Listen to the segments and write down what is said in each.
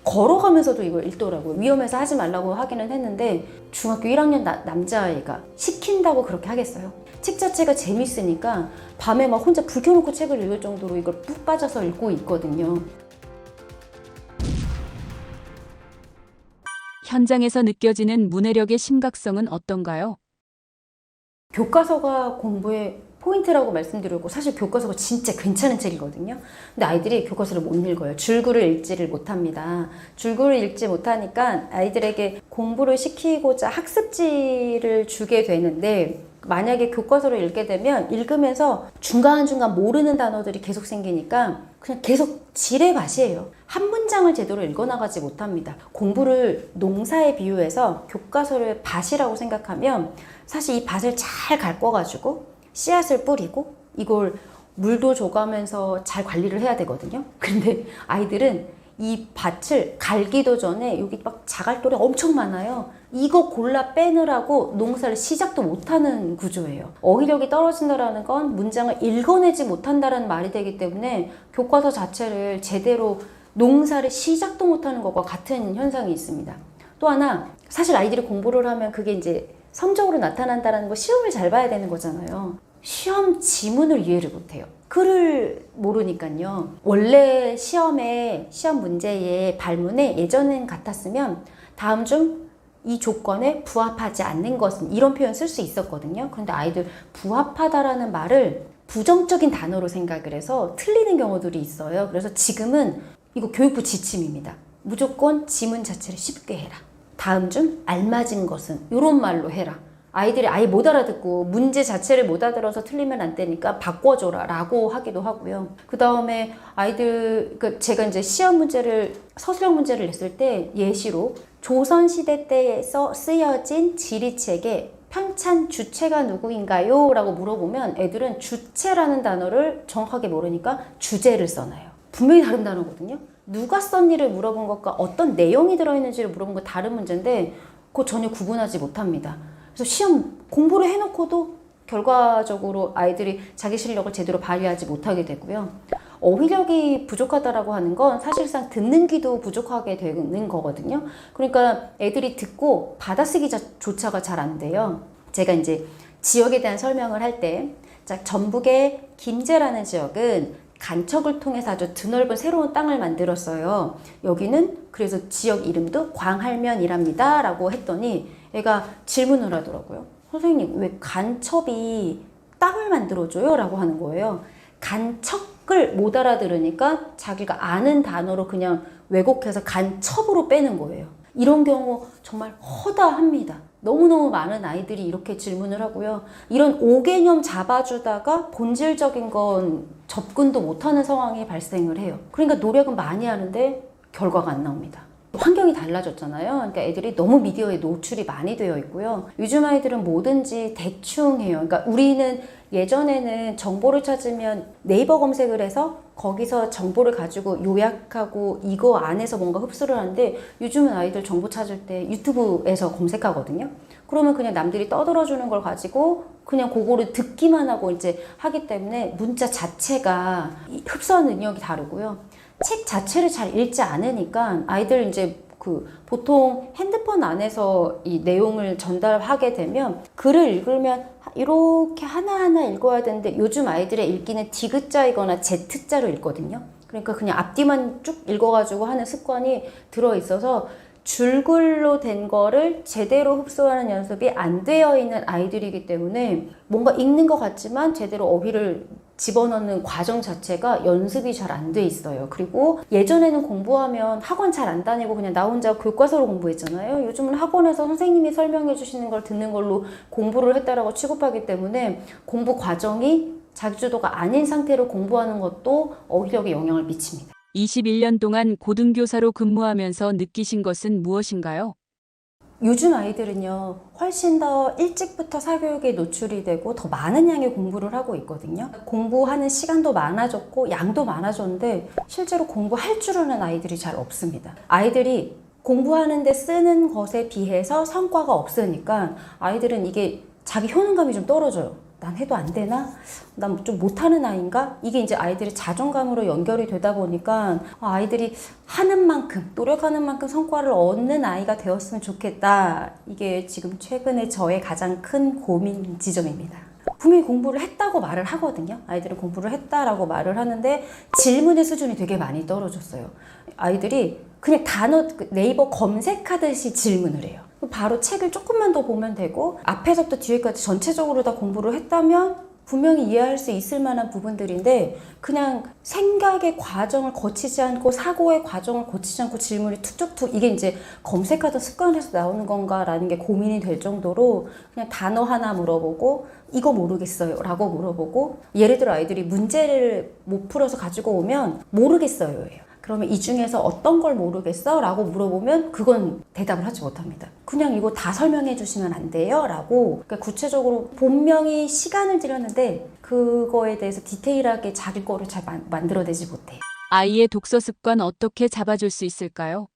걸어가면서도 이걸 읽더라고요. 위험해서 하지 말라고 하기는 했는데 중학교 1학년 남자아이가 시킨다고 그렇게 하겠어요? 책 자체가 재밌으니까 밤에 막 혼자 불 켜놓고 책을 읽을 정도로 이걸 푹 빠져서 읽고 있거든요. 현장에서 느껴지는 문해력의 심각성은 어떤가요? 교과서가 공부의 포인트라고 말씀드렸고 사실 교과서가 진짜 괜찮은 책이거든요. 근데 아이들이 교과서를 못 읽어요. 줄글을 읽지를 못합니다. 줄글을 읽지 못하니까 아이들에게 공부를 시키고자 학습지를 주게 되는데 만약에 교과서를 읽게 되면 읽으면서 중간중간 모르는 단어들이 계속 생기니까 그냥 계속 지레밭이에요. 한 문장을 제대로 읽어나가지 못합니다. 공부를 농사에 비유해서 교과서를 밭이라고 생각하면 사실 이 밭을 잘 가꿔가지고 씨앗을 뿌리고 이걸 물도 줘가면서 잘 관리를 해야 되거든요. 근데 아이들은 이 밭을 갈기도 전에 여기 막 자갈돌이 엄청 많아요. 이거 골라 빼느라고 농사를 시작도 못하는 구조예요. 어휘력이 떨어진다는 건 문장을 읽어내지 못한다는 말이 되기 때문에 교과서 자체를 제대로 농사를 시작도 못하는 것과 같은 현상이 있습니다. 또 하나, 사실 아이들이 공부를 하면 그게 이제 성적으로 나타난다는 거 시험을 잘 봐야 되는 거잖아요. 시험 지문을 이해를 못해요. 글을 모르니까요. 원래 시험 문제의 발문에 예전엔 같았으면 다음 중 이 조건에 부합하지 않는 것은 이런 표현 쓸 수 있었거든요. 그런데 아이들 부합하다라는 말을 부정적인 단어로 생각을 해서 틀리는 경우들이 있어요. 그래서 지금은 이거 교육부 지침입니다. 무조건 지문 자체를 쉽게 해라. 다음 중 알맞은 것은 이런 말로 해라. 아이들이 아예 못 알아듣고 문제 자체를 못 알아들어서 틀리면 안 되니까 바꿔줘라 라고 하기도 하고요. 그 다음에 아이들, 제가 이제 시험 문제를, 서술형 문제를 냈을 때 예시로 조선시대 때에서 쓰여진 지리책의 편찬 주체가 누구인가요? 라고 물어보면 애들은 주체라는 단어를 정확하게 모르니까 주제를 써놔요. 분명히 다른 단어거든요. 누가 썼니를 물어본 것과 어떤 내용이 들어있는지를 물어본 거 다른 문제인데 그거 전혀 구분하지 못합니다. 그래서 시험 공부를 해놓고도 결과적으로 아이들이 자기 실력을 제대로 발휘하지 못하게 되고요. 어휘력이 부족하다라고 하는 건 사실상 듣는 귀도 부족하게 되는 거거든요. 그러니까 애들이 듣고 받아쓰기조차가 잘 안 돼요. 제가 이제 지역에 대한 설명을 할 때, 자, 전북의 김제라는 지역은 간척을 통해서 아주 드넓은 새로운 땅을 만들었어요. 여기는 그래서 지역 이름도 광할면이랍니다 라고 했더니 애가 질문을 하더라고요. 선생님, 왜 간첩이 땅을 만들어줘요? 라고 하는 거예요. 간척을 못 알아들으니까 자기가 아는 단어로 그냥 왜곡해서 간첩으로 빼는 거예요. 이런 경우 정말 허다합니다. 너무너무 많은 아이들이 이렇게 질문을 하고요. 이런 오개념 잡아주다가 본질적인 건 접근도 못하는 상황이 발생을 해요. 그러니까 노력은 많이 하는데 결과가 안 나옵니다. 환경이 달라졌잖아요. 그러니까 애들이 너무 미디어에 노출이 많이 되어 있고요. 요즘 아이들은 뭐든지 대충 해요. 그러니까 우리는 예전에는 정보를 찾으면 네이버 검색을 해서 거기서 정보를 가지고 요약하고 이거 안에서 뭔가 흡수를 하는데 요즘은 아이들 정보 찾을 때 유튜브에서 검색하거든요. 그러면 그냥 남들이 떠들어주는 걸 가지고 그냥 그거를 듣기만 하고 이제 하기 때문에 문자 자체가 흡수하는 능력이 다르고요. 책 자체를 잘 읽지 않으니까 아이들 이제 보통 핸드폰 안에서 이 내용을 전달하게 되면 글을 읽으면 이렇게 하나하나 읽어야 되는데 요즘 아이들의 읽기는 디귿자이거나 Z자로 읽거든요. 그러니까 그냥 앞뒤만 쭉 읽어가지고 하는 습관이 들어있어서 줄글로 된 거를 제대로 흡수하는 연습이 안 되어 있는 아이들이기 때문에 뭔가 읽는 것 같지만 제대로 어휘를 집어넣는 과정 자체가 연습이 잘 안 돼 있어요. 그리고 예전에는 공부하면 학원 잘 안 다니고 그냥 나 혼자 교과서로 공부했잖아요. 요즘은 학원에서 선생님이 설명해 주시는 걸 듣는 걸로 공부를 했다라고 취급하기 때문에 공부 과정이 자기주도가 아닌 상태로 공부하는 것도 어휘력에 영향을 미칩니다. 21년 동안 고등교사로 근무하면서 느끼신 것은 무엇인가요? 요즘 아이들은요, 훨씬 더 일찍부터 사교육에 노출이 되고 더 많은 양의 공부를 하고 있거든요. 공부하는 시간도 많아졌고 양도 많아졌는데 실제로 공부할 줄 아는 아이들이 잘 없습니다. 아이들이 공부하는데 쓰는 것에 비해서 성과가 없으니까 아이들은 이게 자기 효능감이 좀 떨어져요. 난 해도 안 되나? 난 좀 못하는 아이인가? 이게 이제 아이들의 자존감으로 연결이 되다 보니까 아이들이 하는 만큼, 노력하는 만큼 성과를 얻는 아이가 되었으면 좋겠다. 이게 지금 최근에 저의 가장 큰 고민 지점입니다. 분명히 공부를 했다고 말을 하거든요. 아이들은 공부를 했다라고 말을 하는데 질문의 수준이 되게 많이 떨어졌어요. 아이들이 그냥 단어 네이버 검색하듯이 질문을 해요. 바로 책을 조금만 더 보면 되고 앞에서부터 뒤에까지 전체적으로 다 공부를 했다면 분명히 이해할 수 있을 만한 부분들인데 그냥 생각의 과정을 거치지 않고 사고의 과정을 거치지 않고 질문이 툭툭툭 이게 이제 검색하던 습관에서 나오는 건가라는 게 고민이 될 정도로 그냥 단어 하나 물어보고 이거 모르겠어요 라고 물어보고 예를 들어 아이들이 문제를 못 풀어서 가지고 오면 모르겠어요 예요. 그러면 이 중에서 어떤 걸 모르겠어? 라고 물어보면 그건 대답을 하지 못합니다. 그냥 이거 다 설명해 주시면 안 돼요? 라고 그러니까 구체적으로 분명히 시간을 들였는데 그거에 대해서 디테일하게 자기 거를 잘 만들어내지 못해요. 아이의 독서 습관 어떻게 잡아줄 수 있을까요?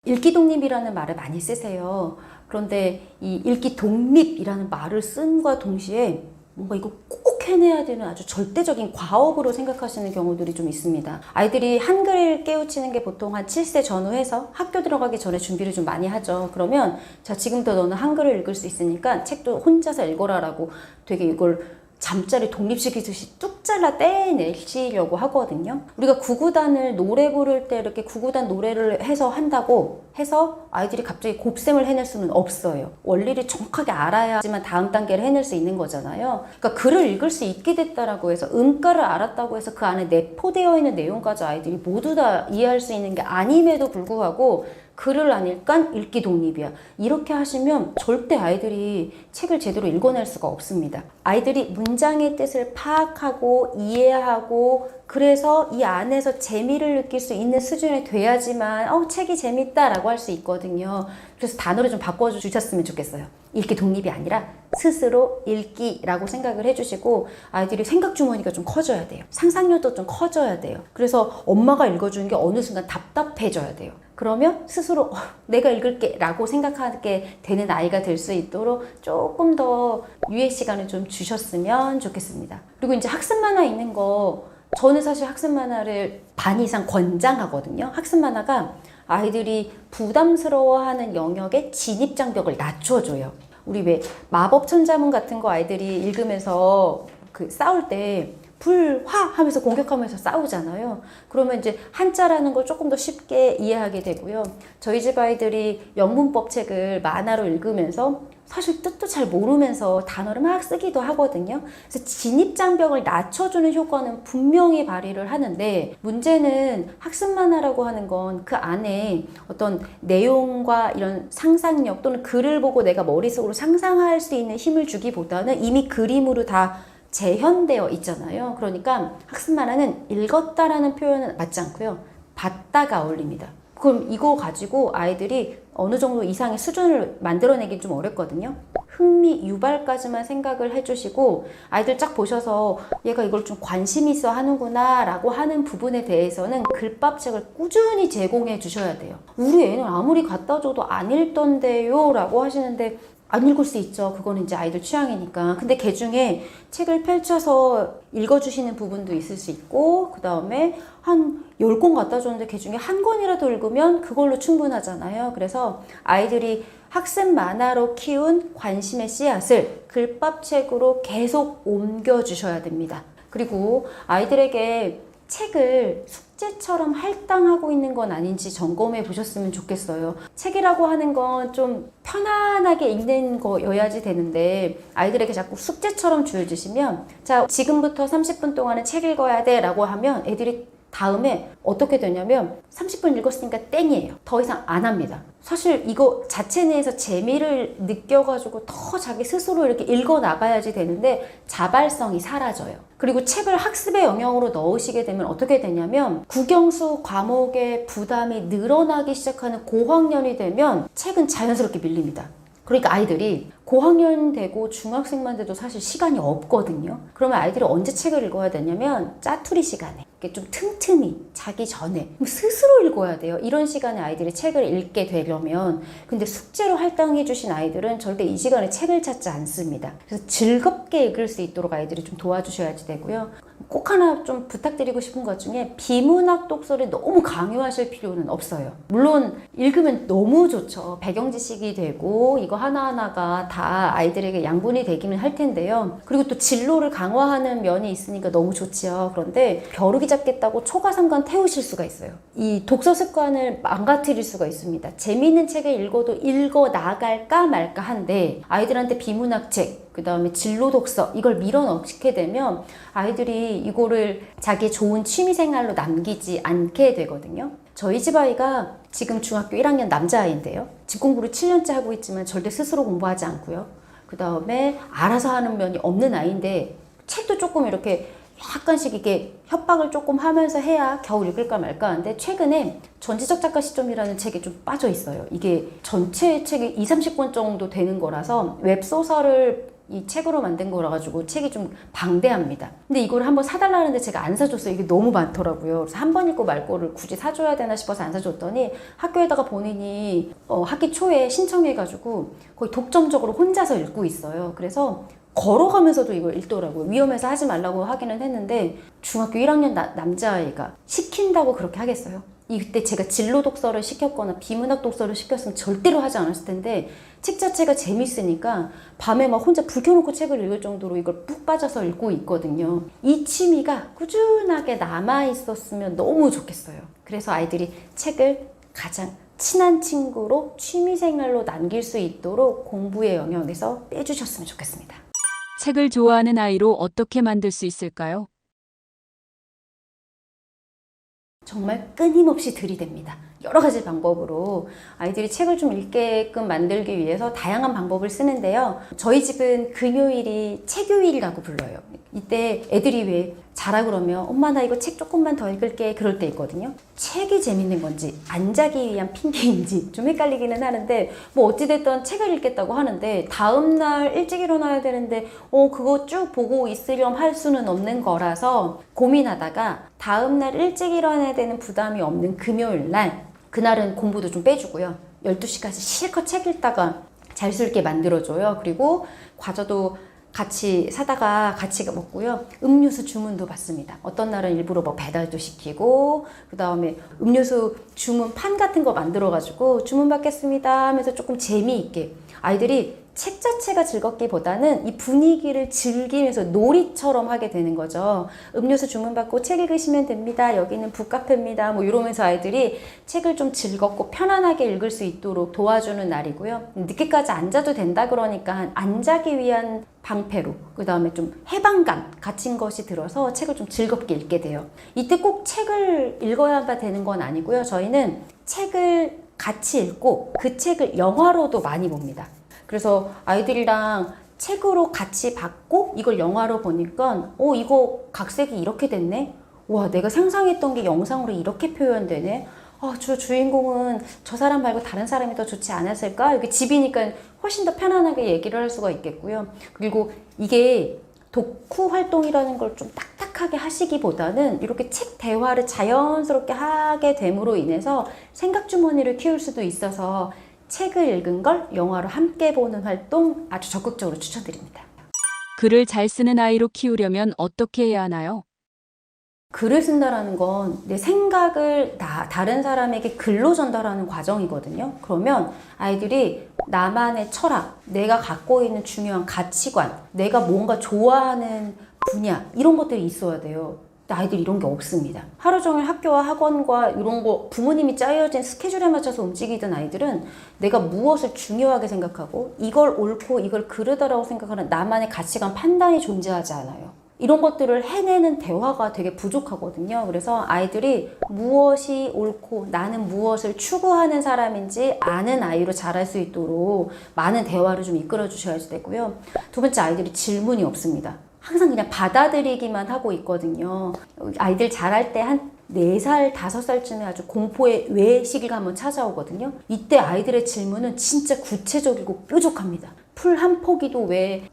읽기 독립이라는 말을 많이 쓰세요. 그런데 이 읽기 독립이라는 말을 쓴과 동시에 뭔가 이거 꼭 해내야 되는 아주 절대적인 과업으로 생각하시는 경우들이 좀 있습니다. 아이들이 한글 깨우치는 게 보통 한 7세 전후해서 학교 들어가기 전에 준비를 좀 많이 하죠. 그러면 자 지금부터 너는 한글을 읽을 수 있으니까 책도 혼자서 읽어라라고 되게 이걸 잠자리 독립시키듯이 뚝 잘라 떼내시려고 하거든요. 우리가 구구단을 노래 부를 때 이렇게 구구단 노래를 해서 한다고 해서 아이들이 갑자기 곱셈을 해낼 수는 없어요. 원리를 정확하게 알아야지만 다음 단계를 해낼 수 있는 거잖아요. 그러니까 글을 읽을 수 있게 됐다라고 해서 음가를 알았다고 해서 그 안에 내포되어 있는 내용까지 아이들이 모두 다 이해할 수 있는 게 아님에도 불구하고 글을 안 읽으니까 읽기 독립이야. 이렇게 하시면 절대 아이들이 책을 제대로 읽어낼 수가 없습니다. 아이들이 문장의 뜻을 파악하고 이해하고 그래서 이 안에서 재미를 느낄 수 있는 수준이 돼야지만 책이 재밌다라고 할 수 있거든요. 그래서 단어를 좀 바꿔주셨으면 좋겠어요. 읽기 독립이 아니라 스스로 읽기라고 생각을 해주시고 아이들이 생각 주머니가 좀 커져야 돼요. 상상력도 좀 커져야 돼요. 그래서 엄마가 읽어주는 게 어느 순간 답답해져야 돼요. 그러면 스스로 내가 읽을게 라고 생각하게 되는 아이가 될 수 있도록 조금 더 유예 시간을 좀 주셨으면 좋겠습니다. 그리고 이제 학습 만화 있는 거 저는 사실 학습 만화를 반 이상 권장하거든요. 학습 만화가 아이들이 부담스러워하는 영역의 진입 장벽을 낮춰줘요. 우리 왜 마법 천자문 같은 거 아이들이 읽으면서 그 싸울 때 불화 하면서 공격하면서 싸우잖아요. 그러면 이제 한자라는 걸 조금 더 쉽게 이해하게 되고요. 저희 집 아이들이 영문법 책을 만화로 읽으면서 사실 뜻도 잘 모르면서 단어를 막 쓰기도 하거든요. 그래서 진입장벽을 낮춰주는 효과는 분명히 발휘를 하는데 문제는 학습 만화라고 하는 건 그 안에 어떤 내용과 이런 상상력 또는 글을 보고 내가 머릿속으로 상상할 수 있는 힘을 주기보다는 이미 그림으로 다 재현되어 있잖아요. 그러니까 학습 만화는 읽었다라는 표현은 맞지 않고요. 봤다가 어울립니다. 그럼 이거 가지고 아이들이 어느 정도 이상의 수준을 만들어내긴 좀 어렵거든요. 흥미 유발까지만 생각을 해주시고 아이들 쫙 보셔서 얘가 이걸 좀 관심 있어 하는구나 라고 하는 부분에 대해서는 글밥책을 꾸준히 제공해 주셔야 돼요. 우리 애는 아무리 갖다 줘도 안 읽던데요 라고 하시는데 안 읽을 수 있죠. 그거는 이제 아이들 취향이니까. 근데 그 중에 책을 펼쳐서 읽어주시는 부분도 있을 수 있고 그 다음에 한 10권 갖다 줬는데 그 중에 한 권이라도 읽으면 그걸로 충분하잖아요. 그래서 아이들이 학습 만화로 키운 관심의 씨앗을 글밥책으로 계속 옮겨주셔야 됩니다. 그리고 아이들에게 책을 숙제처럼 할당하고 있는 건 아닌지 점검해 보셨으면 좋겠어요. 책이라고 하는 건 좀 편안하게 읽는 거여야지 되는데 아이들에게 자꾸 숙제처럼 주어주시면 자 지금부터 30분 동안은 책 읽어야 돼 라고 하면 애들이 다음에 어떻게 되냐면 30분 읽었으니까 땡이에요. 더 이상 안 합니다. 사실 이거 자체 내에서 재미를 느껴가지고 더 자기 스스로 이렇게 읽어 나가야지 되는데 자발성이 사라져요. 그리고 책을 학습의 영역으로 넣으시게 되면 어떻게 되냐면 국영수 과목의 부담이 늘어나기 시작하는 고학년이 되면 책은 자연스럽게 밀립니다. 그러니까 아이들이 고학년 되고 중학생만 돼도 사실 시간이 없거든요. 그러면 아이들이 언제 책을 읽어야 되냐면 짜투리 시간에 이렇게 좀 틈틈이 자기 전에 스스로 읽어야 돼요. 이런 시간에 아이들이 책을 읽게 되려면. 근데 숙제로 할당해 주신 아이들은 절대 이 시간에 책을 찾지 않습니다. 그래서 즐겁게 읽을 수 있도록 아이들이 좀 도와주셔야지 되고요. 꼭 하나 좀 부탁드리고 싶은 것 중에 비문학 독서를 너무 강요하실 필요는 없어요. 물론 읽으면 너무 좋죠. 배경 지식이 되고 이거 하나하나가 다 아이들에게 양분이 되기는 할 텐데요. 그리고 또 진로를 강화하는 면이 있으니까 너무 좋지요. 그런데 벼룩이 잡겠다고 초가삼간 태우실 수가 있어요. 이 독서 습관을 망가뜨릴 수가 있습니다. 재미있는 책을 읽어도 읽어 나갈까 말까 한데 아이들한테 비문학 책, 그 다음에 진로 독서 이걸 밀어넣게 되면 아이들이 이거를 자기의 좋은 취미생활로 남기지 않게 되거든요. 저희 집 아이가 지금 중학교 1학년 남자아이인데요. 집 공부를 7년째 하고 있지만 절대 스스로 공부하지 않고요. 그 다음에 알아서 하는 면이 없는 아이인데 책도 조금 이렇게 약간씩 이게 협박을 조금 하면서 해야 겨우 읽을까 말까 하는데 최근에 전지적 작가 시점이라는 책에 좀 빠져 있어요. 이게 전체 책이 20-30권 정도 되는 거라서 웹소설을 이 책으로 만든 거라 가지고 책이 좀 방대합니다. 근데 이걸 한번 사달라는데 제가 안 사줬어요. 이게 너무 많더라고요. 그래서 한 번 읽고 말 거를 굳이 사줘야 되나 싶어서 안 사줬더니 학교에다가 본인이 학기 초에 신청해가지고 거의 독점적으로 혼자서 읽고 있어요. 그래서 걸어가면서도 이걸 읽더라고요. 위험해서 하지 말라고 하기는 했는데 중학교 1학년 남자아이가 시킨다고 그렇게 하겠어요? 이때 제가 진로 독서를 시켰거나 비문학 독서를 시켰으면 절대로 하지 않았을 텐데 책 자체가 재밌으니까 밤에 막 혼자 불 켜놓고 책을 읽을 정도로 이걸 푹 빠져서 읽고 있거든요. 이 취미가 꾸준하게 남아있었으면 너무 좋겠어요. 그래서 아이들이 책을 가장 친한 친구로 취미생활로 남길 수 있도록 공부의 영역에서 빼주셨으면 좋겠습니다. 책을 좋아하는 아이로 어떻게 만들 수 있을까요? 정말 끊임없이 들이댑니다. 여러 가지 방법으로 아이들이 책을 좀 읽게끔 만들기 위해서 다양한 방법을 쓰는데요. 저희 집은 금요일이 책요일이라고 불러요. 이때 애들이 왜 자라 그러면 엄마 나 이거 책 조금만 더 읽을게 그럴 때 있거든요. 책이 재밌는 건지 안 자기 위한 핑계인지 좀 헷갈리기는 하는데 뭐 어찌됐든 책을 읽겠다고 하는데 다음날 일찍 일어나야 되는데 그거 쭉 보고 있으렴 할 수는 없는 거라서 고민하다가 다음날 일찍 일어나야 되는 부담이 없는 금요일날 그날은 공부도 좀 빼주고요. 12시까지 실컷 책 읽다가 잘 수 있게 만들어줘요. 그리고 과자도 같이 사다가 같이 먹고요. 음료수 주문도 받습니다. 어떤 날은 일부러 뭐 배달도 시키고 그 다음에 음료수 주문 판 같은 거 만들어가지고 주문 받겠습니다 하면서 조금 재미있게 아이들이 책 자체가 즐겁기보다는 이 분위기를 즐기면서 놀이처럼 하게 되는 거죠. 음료수 주문받고 책 읽으시면 됩니다. 여기는 북카페입니다. 뭐 이러면서 아이들이 책을 좀 즐겁고 편안하게 읽을 수 있도록 도와주는 날이고요. 늦게까지 앉아도 된다 그러니까 안 자기 위한 방패로 그 다음에 좀 해방감 갇힌 것이 들어서 책을 좀 즐겁게 읽게 돼요. 이때 꼭 책을 읽어야만 되는 건 아니고요. 저희는 책을 같이 읽고 그 책을 영화로도 많이 봅니다. 그래서 아이들이랑 책으로 같이 봤고 이걸 영화로 보니까 이거 각색이 이렇게 됐네? 와 내가 상상했던 게 영상으로 이렇게 표현되네? 저 주인공은 저 사람 말고 다른 사람이 더 좋지 않았을까? 여기 집이니까 훨씬 더 편안하게 얘기를 할 수가 있겠고요. 그리고 이게 독후 활동이라는 걸 좀 딱딱하게 하시기보다는 이렇게 책 대화를 자연스럽게 하게 됨으로 인해서 생각 주머니를 키울 수도 있어서 책을 읽은 걸 영화로 함께 보는 활동 아주 적극적으로 추천드립니다. 글을 잘 쓰는 아이로 키우려면 어떻게 해야 하나요? 글을 쓴다라는 건 내 생각을 다른 사람에게 글로 전달하는 과정이거든요. 그러면 아이들이 나만의 철학, 내가 갖고 있는 중요한 가치관, 내가 뭔가 좋아하는 분야 이런 것들이 있어야 돼요. 아이들이 이런 게 없습니다. 하루 종일 학교와 학원과 이런 거 부모님이 짜여진 스케줄에 맞춰서 움직이던 아이들은 내가 무엇을 중요하게 생각하고 이걸 옳고 이걸 그르다라고 생각하는 나만의 가치관 판단이 존재하지 않아요. 이런 것들을 해내는 대화가 되게 부족하거든요. 그래서 아이들이 무엇이 옳고 나는 무엇을 추구하는 사람인지 아는 아이로 자랄 수 있도록 많은 대화를 좀 이끌어 주셔야 되고요. 두 번째, 아이들이 질문이 없습니다. 항상 그냥 받아들이기만 하고 있거든요. 아이들 자랄 때 한 4살, 5살쯤에 아주 공포의 왜 시기가 한번 찾아오거든요. 이때 아이들의 질문은 진짜 구체적이고 뾰족합니다. 풀 한 포기도 왜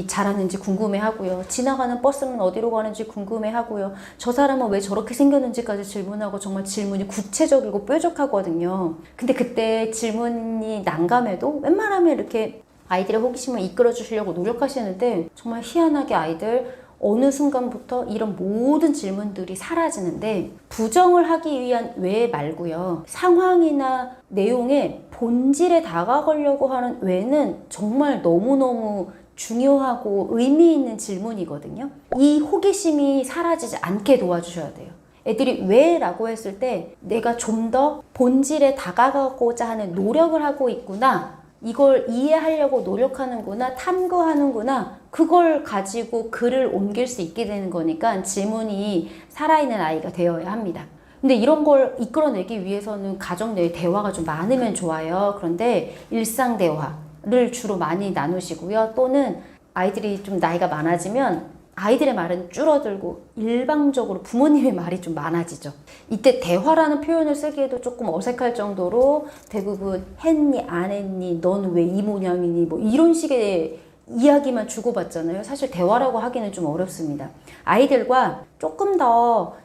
자랐는지 궁금해하고요. 지나가는 버스는 어디로 가는지 궁금해하고요. 저 사람은 왜 저렇게 생겼는지까지 질문하고 정말 질문이 구체적이고 뾰족하거든요. 근데 그때 질문이 난감해도 웬만하면 이렇게 아이들의 호기심을 이끌어 주시려고 노력하시는데 정말 희한하게 아이들 어느 순간부터 이런 모든 질문들이 사라지는데 부정을 하기 위한 왜 말고요. 상황이나 내용의 본질에 다가가려고 하는 왜는 정말 너무너무 중요하고 의미 있는 질문이거든요. 이 호기심이 사라지지 않게 도와주셔야 돼요. 애들이 왜? 라고 했을 때 내가 좀 더 본질에 다가가고자 하는 노력을 하고 있구나. 이걸 이해하려고 노력하는구나, 탐구하는구나, 그걸 가지고 글을 옮길 수 있게 되는 거니까 질문이 살아있는 아이가 되어야 합니다. 근데 이런 걸 이끌어내기 위해서는 가정 내에 대화가 좀 많으면 좋아요. 그런데 일상 대화를 주로 많이 나누시고요. 또는 아이들이 좀 나이가 많아지면 아이들의 말은 줄어들고 일방적으로 부모님의 말이 좀 많아지죠. 이때 대화라는 표현을 쓰기에도 조금 어색할 정도로 대부분 했니 안 했니 넌 왜 이 모양이니 뭐 이런 식의 이야기만 주고받잖아요. 사실 대화라고 하기는 좀 어렵습니다. 아이들과 조금 더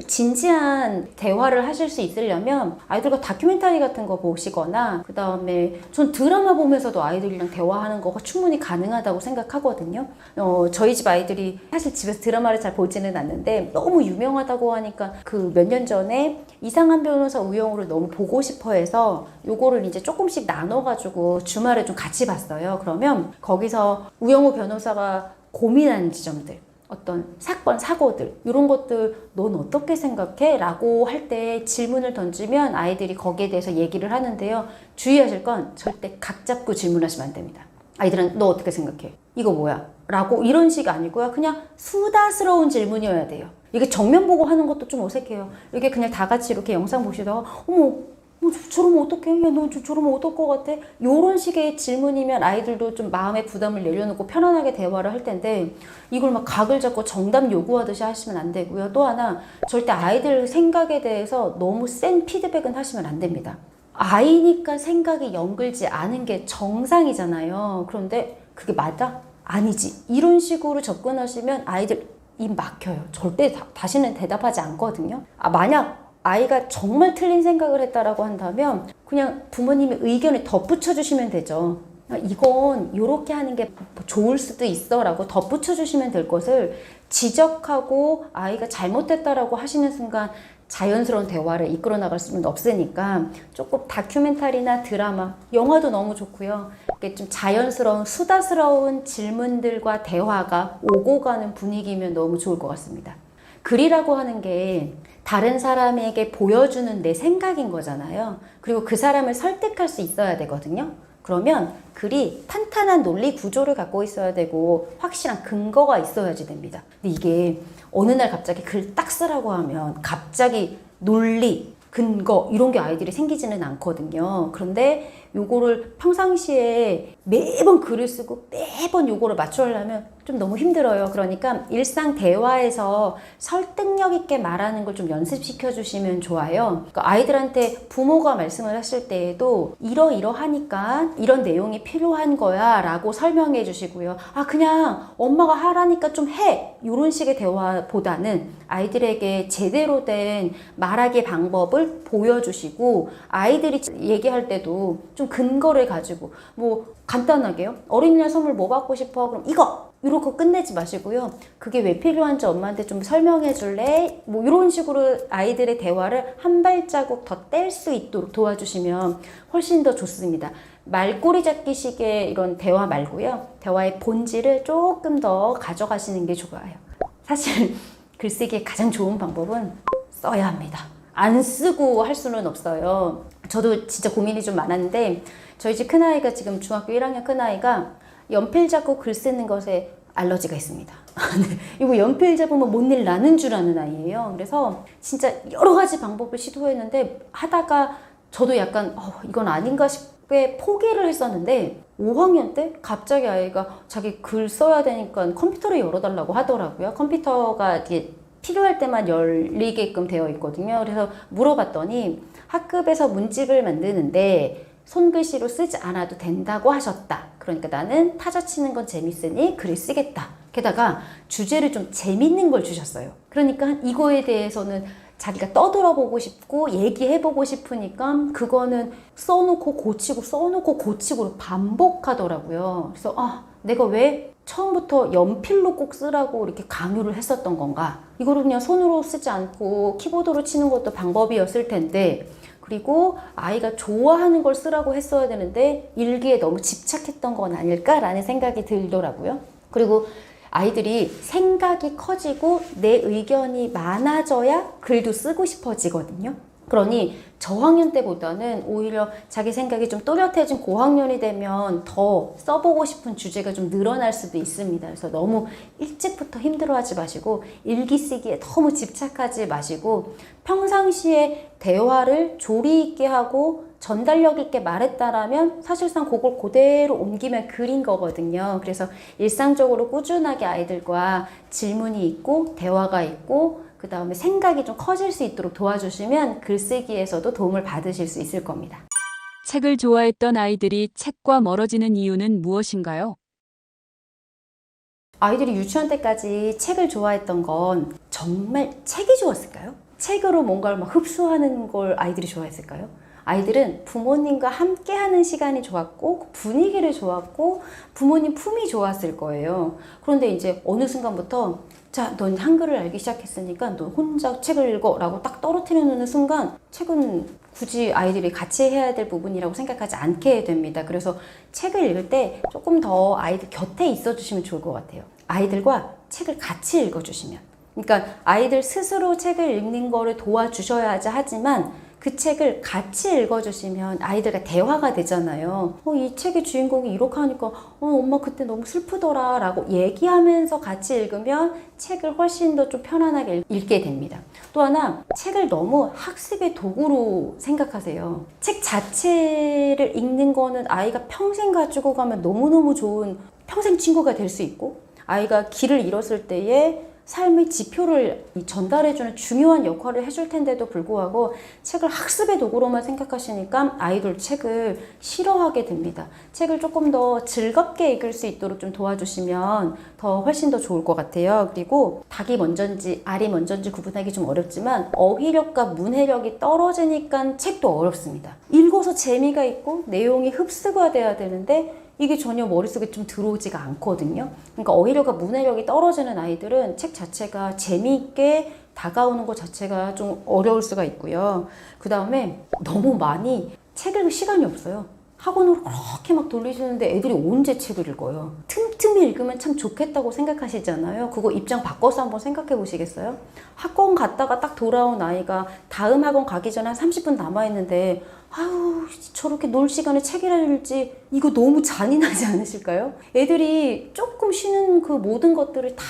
진지한 대화를 하실 수 있으려면 아이들과 다큐멘터리 같은 거 보시거나 그 다음에 전 드라마 보면서도 아이들이랑 대화하는 거가 충분히 가능하다고 생각하거든요. 저희 집 아이들이 사실 집에서 드라마를 잘 보지는 않는데 너무 유명하다고 하니까 그 몇 년 전에 이상한 변호사 우영우를 너무 보고 싶어 해서 요거를 이제 조금씩 나눠가지고 주말에 좀 같이 봤어요. 그러면 거기서 우영우 변호사가 고민하는 지점들 어떤 사건, 사고들 이런 것들 넌 어떻게 생각해? 라고 할 때 질문을 던지면 아이들이 거기에 대해서 얘기를 하는데요. 주의하실 건 절대 각 잡고 질문하시면 안 됩니다. 아이들은 너 어떻게 생각해? 이거 뭐야? 라고 이런 식 아니고요. 그냥 수다스러운 질문이어야 돼요. 이게 정면 보고 하는 것도 좀 어색해요. 이게 그냥 다 같이 이렇게 영상 보시다가 어머 저러면 어떡해? 야, 너 저러면 어떨 것 같아? 요런 식의 질문이면 아이들도 좀 마음의 부담을 내려놓고 편안하게 대화를 할 텐데 이걸 막 각을 잡고 정답 요구하듯이 하시면 안 되고요. 또 하나 절대 아이들 생각에 대해서 너무 센 피드백은 하시면 안 됩니다. 아이니까 생각이 연글지 않은 게 정상이잖아요. 그런데 그게 맞아? 아니지. 이런 식으로 접근하시면 아이들 입 막혀요. 절대 다시는 대답하지 않거든요. 만약 아이가 정말 틀린 생각을 했다라고 한다면 그냥 부모님의 의견을 덧붙여 주시면 되죠. 이건 이렇게 하는 게 좋을 수도 있어 라고 덧붙여 주시면 될 것을 지적하고 아이가 잘못됐다라고 하시는 순간 자연스러운 대화를 이끌어 나갈 수는 없으니까 조금 다큐멘터리나 드라마, 영화도 너무 좋고요. 좀 자연스러운 수다스러운 질문들과 대화가 오고 가는 분위기면 너무 좋을 것 같습니다. 글이라고 하는 게 다른 사람에게 보여주는 내 생각인 거잖아요. 그리고 그 사람을 설득할 수 있어야 되거든요. 그러면 글이 탄탄한 논리 구조를 갖고 있어야 되고 확실한 근거가 있어야지 됩니다. 근데 이게 어느 날 갑자기 글 딱 쓰라고 하면 갑자기 논리, 근거 이런 게 아이들이 생기지는 않거든요. 그런데 요거를 평상시에 매번 글을 쓰고 매번 요거를 맞추려면 좀 너무 힘들어요. 그러니까 일상 대화에서 설득력 있게 말하는 걸 좀 연습시켜 주시면 좋아요. 그러니까 아이들한테 부모가 말씀을 하실 때에도 이러이러하니까 이런 내용이 필요한 거야 라고 설명해 주시고요. 그냥 엄마가 하라니까 좀 해! 이런 식의 대화보다는 아이들에게 제대로 된 말하기 방법을 보여주시고 아이들이 얘기할 때도 좀 근거를 가지고 뭐 간단하게요. 어린이날 선물 뭐 받고 싶어? 그럼 이거! 이렇게 끝내지 마시고요. 그게 왜 필요한지 엄마한테 좀 설명해 줄래? 뭐 이런 식으로 아이들의 대화를 한 발자국 더 뗄 수 있도록 도와주시면 훨씬 더 좋습니다. 말꼬리 잡기식의 이런 대화 말고요. 대화의 본질을 조금 더 가져가시는 게 좋아요. 사실 글쓰기의 가장 좋은 방법은 써야 합니다. 안 쓰고 할 수는 없어요. 저도 진짜 고민이 좀 많았는데 저희 집 큰아이가 지금 중학교 1학년 큰아이가 연필 잡고 글 쓰는 것에 알러지가 있습니다. 이거 연필 잡으면 뭔 일 나는 줄 아는 아이예요. 그래서 진짜 여러 가지 방법을 시도했는데 하다가 저도 약간 이건 아닌가 싶게 포기를 했었는데 5학년 때 갑자기 아이가 자기 글 써야 되니까 컴퓨터를 열어달라고 하더라고요. 컴퓨터가 이게 필요할 때만 열리게끔 되어 있거든요. 그래서 물어봤더니 학급에서 문집을 만드는데 손글씨로 쓰지 않아도 된다고 하셨다. 그러니까 나는 타자 치는 건 재밌으니 글을 쓰겠다. 게다가 주제를 좀 재밌는 걸 주셨어요. 그러니까 이거에 대해서는 자기가 떠들어보고 싶고 얘기해보고 싶으니까 그거는 써놓고 고치고 써놓고 고치고 반복하더라고요. 그래서 내가 왜 처음부터 연필로 꼭 쓰라고 이렇게 강요를 했었던 건가? 이거를 그냥 손으로 쓰지 않고 키보드로 치는 것도 방법이었을 텐데, 그리고 아이가 좋아하는 걸 쓰라고 했어야 되는데 일기에 너무 집착했던 건 아닐까라는 생각이 들더라고요. 그리고 아이들이 생각이 커지고 내 의견이 많아져야 글도 쓰고 싶어지거든요. 그러니 저학년 때보다는 오히려 자기 생각이 좀 또렷해진 고학년이 되면 더 써보고 싶은 주제가 좀 늘어날 수도 있습니다. 그래서 너무 일찍부터 힘들어하지 마시고 일기 쓰기에 너무 집착하지 마시고 평상시에 대화를 조리 있게 하고 전달력 있게 말했다라면 사실상 그걸 그대로 옮기면 글인 거거든요. 그래서 일상적으로 꾸준하게 아이들과 질문이 있고 대화가 있고 그 다음에 생각이 좀 커질 수 있도록 도와주시면 글쓰기에서도 도움을 받으실 수 있을 겁니다. 책을 좋아했던 아이들이 책과 멀어지는 이유는 무엇인가요? 아이들이 유치원 때까지 책을 좋아했던 건 정말 책이 좋았을까요? 책으로 뭔가를 막 흡수하는 걸 아이들이 좋아했을까요? 아이들은 부모님과 함께 하는 시간이 좋았고 분위기를 좋았고 부모님 품이 좋았을 거예요. 그런데 이제 어느 순간부터 자, 넌 한글을 알기 시작했으니까 너 혼자 책을 읽어 라고 딱 떨어뜨리는 순간 책은 굳이 아이들이 같이 해야 될 부분이라고 생각하지 않게 됩니다. 그래서 책을 읽을 때 조금 더 아이들 곁에 있어 주시면 좋을 것 같아요. 아이들과 책을 같이 읽어 주시면. 그러니까 아이들 스스로 책을 읽는 거를 도와주셔야지 하지만 그 책을 같이 읽어주시면 아이들과 대화가 되잖아요. 이 책의 주인공이 이렇게 하니까 엄마 그때 너무 슬프더라 라고 얘기하면서 같이 읽으면 책을 훨씬 더 좀 편안하게 읽게 됩니다. 또 하나, 책을 너무 학습의 도구로 생각하세요. 책 자체를 읽는 거는 아이가 평생 가지고 가면 너무너무 좋은 평생 친구가 될 수 있고 아이가 길을 잃었을 때에 삶의 지표를 전달해주는 중요한 역할을 해줄 텐데도 불구하고 책을 학습의 도구로만 생각하시니까 아이들 책을 싫어하게 됩니다. 책을 조금 더 즐겁게 읽을 수 있도록 좀 도와주시면 훨씬 더 좋을 것 같아요. 그리고 닭이 먼저인지 알이 먼저인지 구분하기 좀 어렵지만 어휘력과 문해력이 떨어지니까 책도 어렵습니다. 읽어서 재미가 있고 내용이 흡수가 돼야 되는데 이게 전혀 머릿속에 좀 들어오지가 않거든요. 그러니까 어휘력과 문해력이 떨어지는 아이들은 책 자체가 재미있게 다가오는 것 자체가 좀 어려울 수가 있고요. 그 다음에 너무 많이 책 읽을 시간이 없어요. 학원으로 그렇게 막 돌리시는데 애들이 언제 책을 읽어요? 틈틈이 읽으면 참 좋겠다고 생각하시잖아요. 그거 입장 바꿔서 한번 생각해 보시겠어요? 학원 갔다가 딱 돌아온 아이가 다음 학원 가기 전에 한 30분 남아있는데 아유 저렇게 놀 시간에 책이라 읽지 이거 너무 잔인하지 않으실까요? 애들이 조금 쉬는 그 모든 것들을 다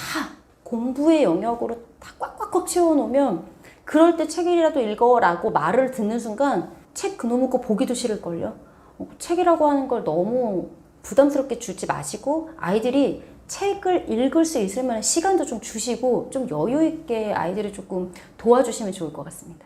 공부의 영역으로 다 꽉꽉꽉 채워놓으면 그럴 때 책이라도 읽어라고 말을 듣는 순간 책 그놈의 거 보기도 싫을걸요. 책이라고 하는 걸 너무 부담스럽게 주지 마시고 아이들이 책을 읽을 수 있을 만한 시간도 좀 주시고 좀 여유 있게 아이들을 조금 도와주시면 좋을 것 같습니다.